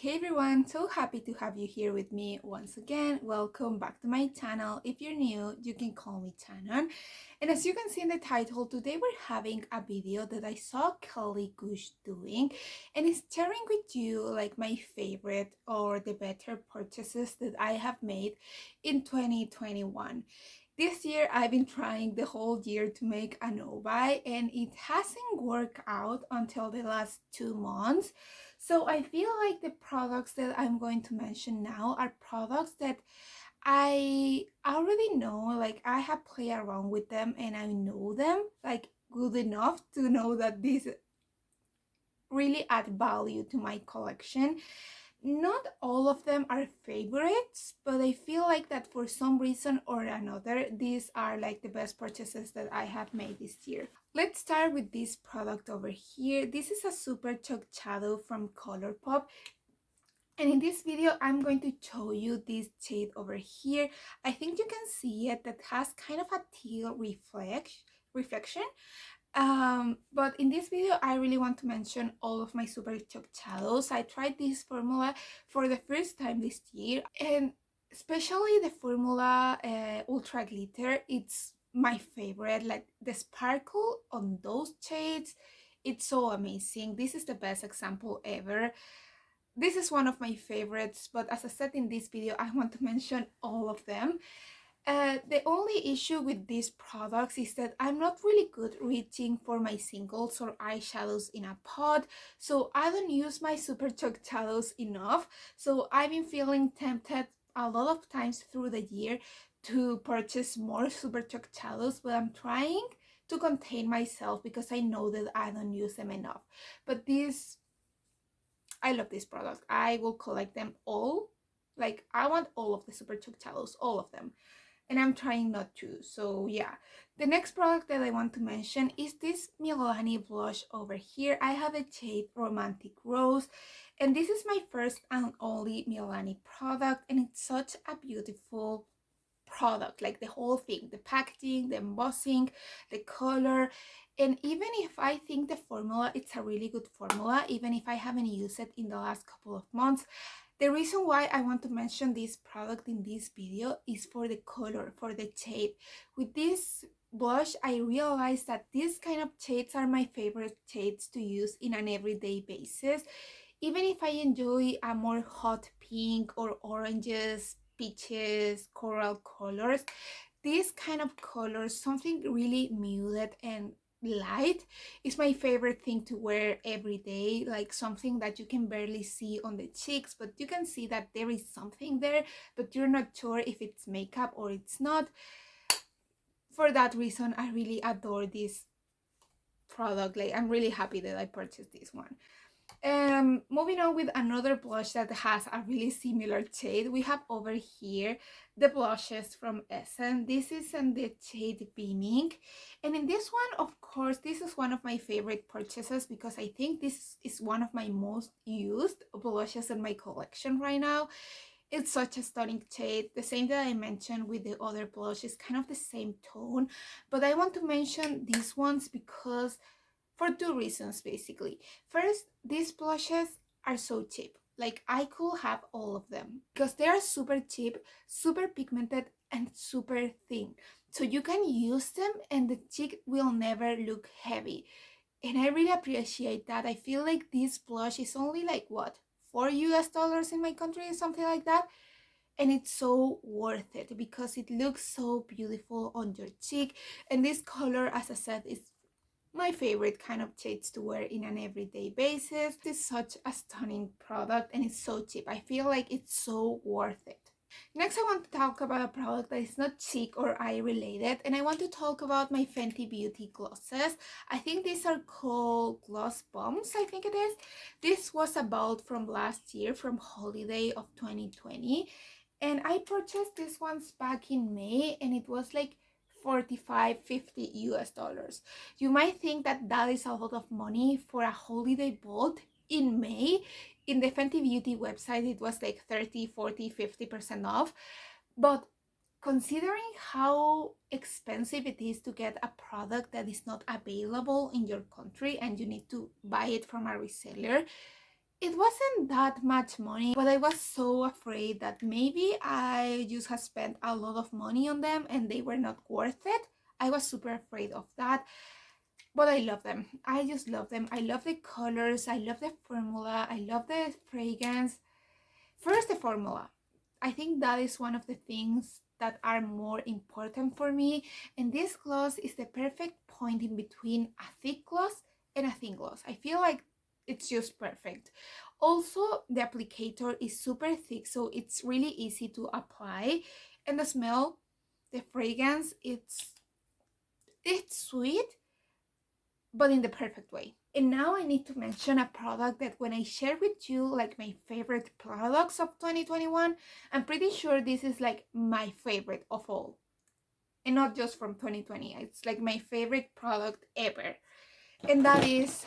Hey everyone, so happy to have you here with me once again. Welcome back to my channel. If you're new, you can call me Tanon. And as you can see in the title, today we're having a video that I saw Kelly Gush doing, and it's sharing with you like my favorite or the better purchases that I have made in 2021. This year I've been trying the whole year to make a no buy, and it hasn't worked out until the last 2 months. So I feel like the products that I'm going to mention now are products that I already know, like I have played around with them and I know them like good enough to know that these really add value to my collection. Not all of them are favorites, but I feel like that for some reason or another, these are like the best purchases that I have made this year. Let's start with this product over here. This is a super chalk shadow from Colourpop. And in this video, I'm going to show you this shade over here. I think you can see it, that has kind of a teal reflection. But in this video, I really want to mention all of my super chalk shadows. I tried this formula for the first time this year, and especially the formula Ultra Glitter. It's my favorite. Like the sparkle on those shades, it's so amazing. This is the best example ever. This is one of my favorites, but as I said in this video, I want to mention all of them. The only issue with these products is that I'm not really good reaching for my singles or eyeshadows in a pot, so I don't use my super chalk shadows enough. So I've been feeling tempted a lot of times through the year to purchase more super chalk shadows, but I'm trying to contain myself because I know that I don't use them enough. But I love this product. I will collect them all. Like I want all of the super chalk shadows, all of them, and I'm trying not to. So yeah, the next product that I want to mention is this Milani Blush over here. I have the shade Romantic Rose, and this is my first and only Milani product, and it's such a beautiful product. Like the whole thing, the packaging, the embossing, the color. And even if I think the formula, it's a really good formula, even if I haven't used it in the last couple of months, the reason why I want to mention this product in this video is for the color, for the shade. With this blush, I realized that these kind of shades are my favorite shades to use in an everyday basis. Even if I enjoy a more hot pink or oranges, peaches, coral colors, these kind of colors, something really muted and light, is my favorite thing to wear every day. Like something that you can barely see on the cheeks, but you can see that there is something there, but you're not sure if it's makeup or it's not. For that reason, I really adore this product. Like I'm really happy that I purchased this one. Moving on with another blush that has a really similar shade, we have over here the blushes from Essence. This is in the shade Beaming, and in this one, of course, this is one of my favorite purchases because I think this is one of my most used blushes in my collection right now. It's such a stunning shade, the same that I mentioned with the other blush. Is kind of the same tone, but I want to mention these ones because for two reasons basically. First, these blushes are so cheap. Like I could have all of them because they are super cheap, super pigmented, and super thin. So you can use them and the cheek will never look heavy. And I really appreciate that. I feel like this blush is only like what, $4 in my country, something like that. And it's so worth it because it looks so beautiful on your cheek. And this color, as I said, is my favorite kind of shades to wear in an everyday basis. It's such a stunning product and it's so cheap. I feel like it's so worth it. Next, I want to talk about a product that is not cheek or eye related, and I want to talk about my Fenty Beauty glosses. I think these are called gloss bombs, I think it is. This was about from last year, from holiday of 2020, and I purchased these ones back in May, and it was like 45-50 US dollars. You might think that that is a lot of money for a holiday bolt in May. In the Fenty Beauty website, it was like 30, 40, 50% off. But considering how expensive it is to get a product that is not available in your country and you need to buy it from a reseller, It wasn't that much money, but I was so afraid that maybe I just had spent a lot of money on them and they were not worth it. I was super afraid of that, but I love them. I just love them. I love the colors, I love the formula, I love the fragrance. First, the formula. I think that is one of the things that are more important for me, and this gloss is the perfect point in between a thick gloss and a thin gloss. I feel like it's just perfect. Also, the applicator is super thick, so it's really easy to apply, and the smell, the fragrance, it's sweet but in the perfect way. And now I need to mention a product that when I share with you like my favorite products of 2021, I'm pretty sure this is like my favorite of all. And not just from 2020, it's like my favorite product ever. And that is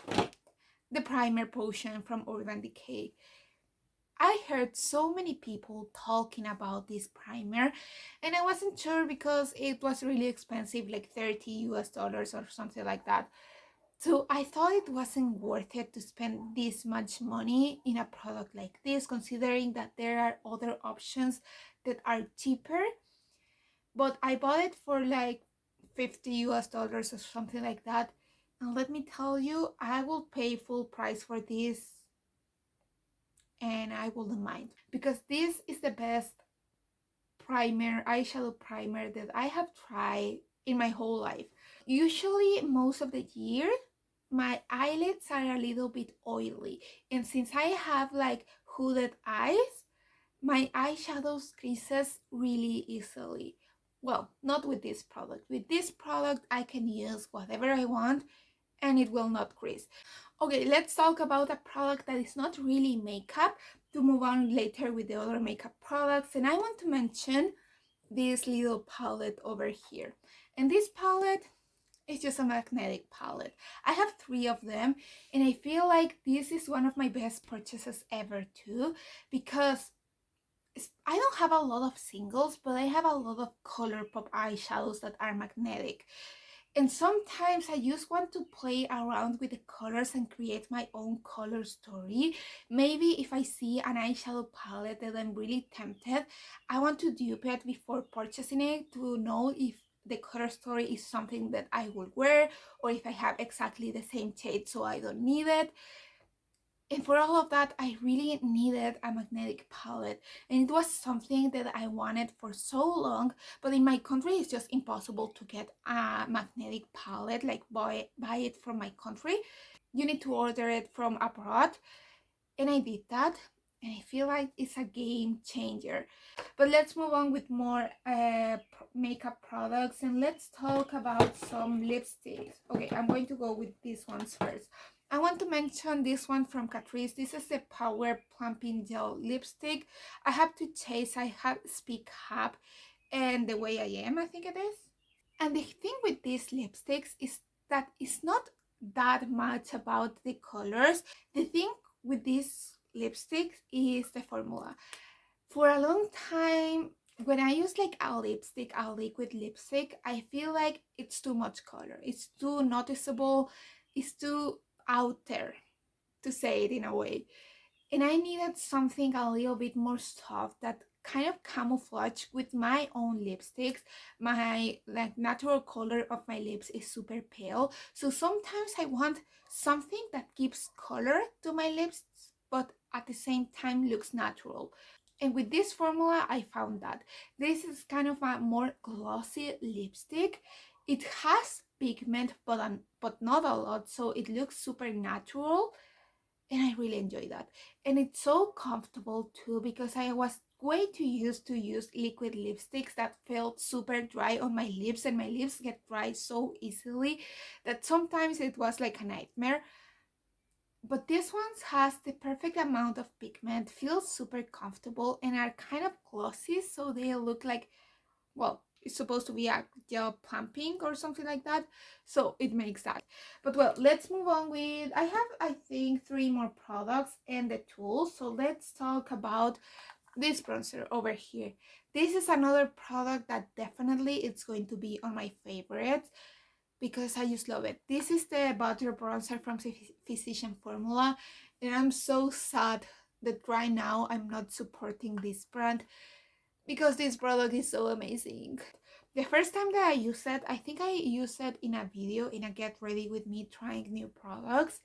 the primer potion from Urban Decay. I heard so many people talking about this primer and I wasn't sure because it was really expensive, like 30 US dollars or something like that. So I thought it wasn't worth it to spend this much money in a product like this, considering that there are other options that are cheaper. But I bought it for like 50 US dollars or something like that. And let me tell you, I will pay full price for this and I wouldn't mind. Because this is the best primer, eyeshadow primer that I have tried in my whole life. Usually, most of the year, my eyelids are a little bit oily, and since I have like hooded eyes, my eyeshadows creases really easily. Well, not with this product. With this product, I can use whatever I want and it will not crease. Okay, let's talk about a product that is not really makeup to move on later with the other makeup products. And I want to mention this little palette over here. And this palette, it's just a magnetic palette. I have 3 of them and I feel like this is one of my best purchases ever too, because I don't have a lot of singles, but I have a lot of Colourpop eyeshadows that are magnetic. And sometimes I just want to play around with the colors and create my own color story. Maybe if I see an eyeshadow palette that I'm really tempted, I want to dupe it before purchasing it to know if the color story is something that I will wear or if I have exactly the same shade so I don't need it. And for all of that, I really needed a magnetic palette, and it was something that I wanted for so long, but in my country it's just impossible to get a magnetic palette, like buy it from my country. You need to order it from abroad, and I did that, and I feel like it's a game changer. But let's move on with more makeup products, and let's talk about some lipsticks. Okay, I'm going to go with these ones first. I want to mention this one from Catrice. This is the Power Plumping Gel Lipstick. I have to chase, I have Speak Up and The Way I Am, I think it is. And the thing with these lipsticks is that it's not that much about the colors. The thing with these lipsticks is the formula. For a long time, when I use like a lipstick, a liquid lipstick, I feel like it's too much color. It's too noticeable. It's too out there, to say it in a way. And I needed something a little bit more soft that kind of camouflage with my own lipsticks. My like natural color of my lips is super pale, so sometimes I want something that gives color to my lips but at the same time looks natural. And with this formula, I found that this is kind of a more glossy lipstick. It has pigment, but not a lot, so it looks super natural, and I really enjoy that. And it's so comfortable too, because I was way too used to use liquid lipsticks that felt super dry on my lips, and my lips get dry so easily that sometimes it was like a nightmare. But this one's has the perfect amount of pigment, feels super comfortable, and are kind of glossy, so they look like, well, it's supposed to be a gel plumping or something like that, so it makes that. But well, let's move on with, I have, I think, 3 more products and the tools. So let's talk about this bronzer over here. This is another product that definitely it's going to be on my favorites because I just love it. This is the butter bronzer from Physician Formula, And I'm so sad that right now I'm not supporting this brand because this product is so amazing. The first time that I used it, I think I used it in a video, in a get ready with me trying new products.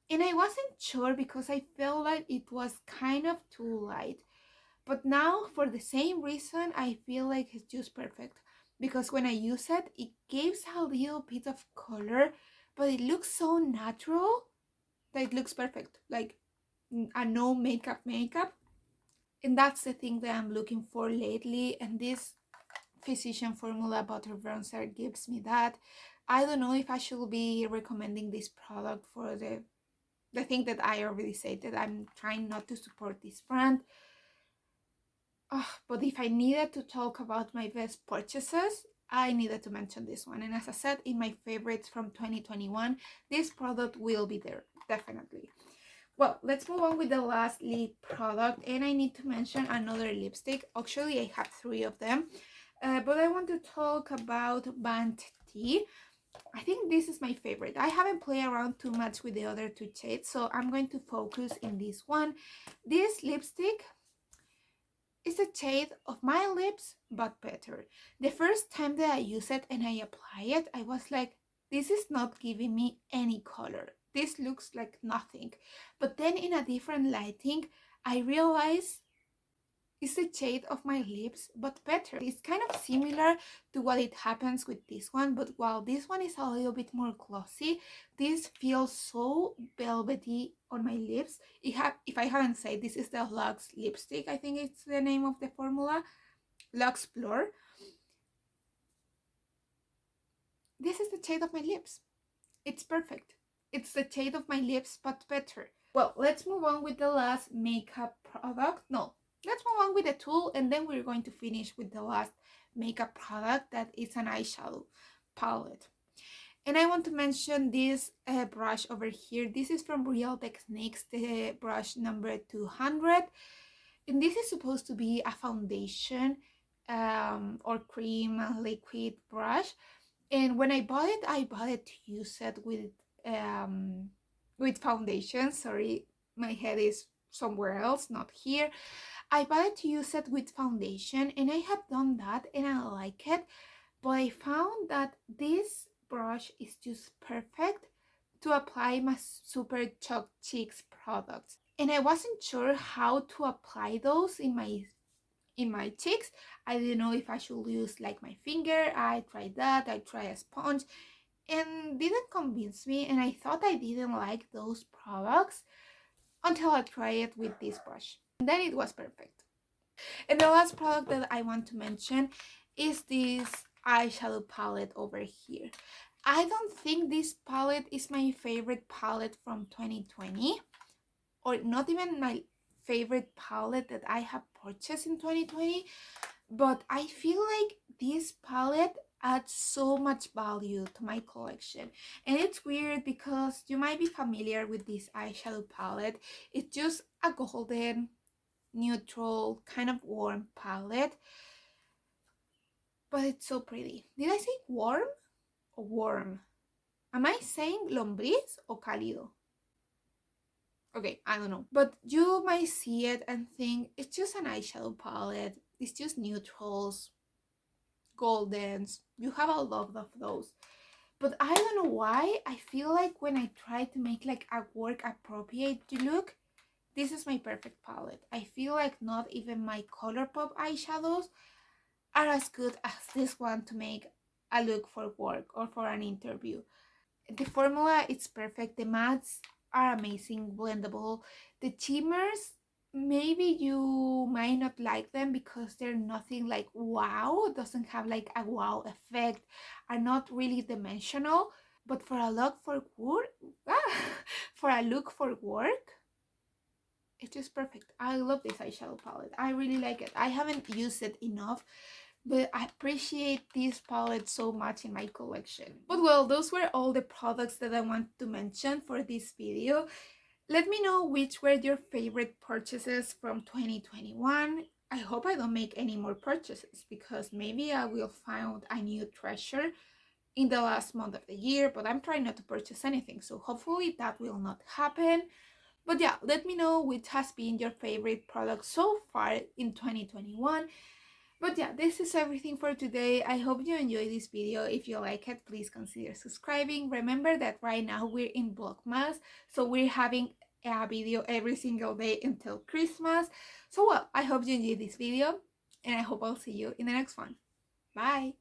And I wasn't sure because I felt like it was kind of too light. But now, for the same reason, I feel like it's just perfect. Because when I use it, it gives a little bit of color, but it looks so natural that it looks perfect. Like a no makeup. And that's the thing that I'm looking for lately. And this Physician Formula Butter Bronzer gives me that. I don't know if I should be recommending this product for the thing that I already said, that I'm trying not to support this brand. But if I needed to talk about my best purchases, I needed to mention this one. And as I said, in my favorites from 2021, this product will be there, definitely. Well, let's move on with the last lip product. And I need to mention another lipstick. Actually, I have 3 of them. But I want to talk about Band Tea. I think this is my favorite. I haven't played around too much with the other 2 shades, so I'm going to focus in this one. This lipstick is a shade of my lips, but better. The first time that I use it and I apply it, I was like, this is not giving me any color. This looks like nothing. But then in a different lighting, I realized it's the shade of my lips, but better. It's kind of similar to what it happens with this one, but while this one is a little bit more glossy, this feels so velvety on my lips. If I haven't said, this is the Luxe lipstick. I think it's the name of the formula, Luxe Blur. This is the shade of my lips. It's perfect. It's the shade of my lips, but better. Well, let's move on with the last makeup product. No, let's move on with the tool, and then we're going to finish with the last makeup product, that is an eyeshadow palette. And I want to mention this brush over here. This is from Real Techniques, the brush number 200. And this is supposed to be a foundation or cream liquid brush. And when I bought it to use it with foundation. Sorry, my head is somewhere else, not here. I bought it to use it with foundation, and I have done that and I like it. But I found that this brush is just perfect to apply my Super Chalk Cheeks products. And I wasn't sure how to apply those in my cheeks. I didn't know if I should use like my finger. I tried that. I tried a sponge and didn't convince me, and I thought I didn't like those products until I tried it with this brush. And then it was perfect. And the last product that I want to mention is this eyeshadow palette over here. I don't think this palette is my favorite palette from 2020, or not even my favorite palette that I have purchased in 2020, but I feel like this palette adds so much value to my collection. And it's weird because you might be familiar with this eyeshadow palette. It's just a golden, neutral, kind of warm palette, but it's so pretty. Did I say warm or warm? Am I saying lombriz or cálido? Okay, I don't know. But you might see it and think it's just an eyeshadow palette. It's just neutrals, goldens. You have a lot of those. But I don't know why. I feel like when I try to make like a work appropriate look, this is my perfect palette. I feel like not even my Colourpop eyeshadows are as good as this one to make a look for work or for an interview. The formula is perfect. The mattes are amazing, blendable. The shimmers, maybe you might not like them because they're nothing like wow, doesn't have like a wow effect, are not really dimensional. But for a look for work, for a look for work, it's just perfect. I love this eyeshadow palette. I really like it. I haven't used it enough, but I appreciate this palette so much in my collection. But well, those were all the products that I want to mention for this video. Let me know which were your favorite purchases from 2021. I hope I don't make any more purchases because maybe I will find a new treasure in the last month of the year, but I'm trying not to purchase anything, so hopefully that will not happen. But yeah, let me know which has been your favorite product so far in 2021. But yeah, this is everything for today. I hope you enjoyed this video. If you like it, please consider subscribing. Remember that right now we're in VLOGMAS, so we're having a video every single day until Christmas. So well, I hope you enjoyed this video, and I hope I'll see you in the next one. Bye!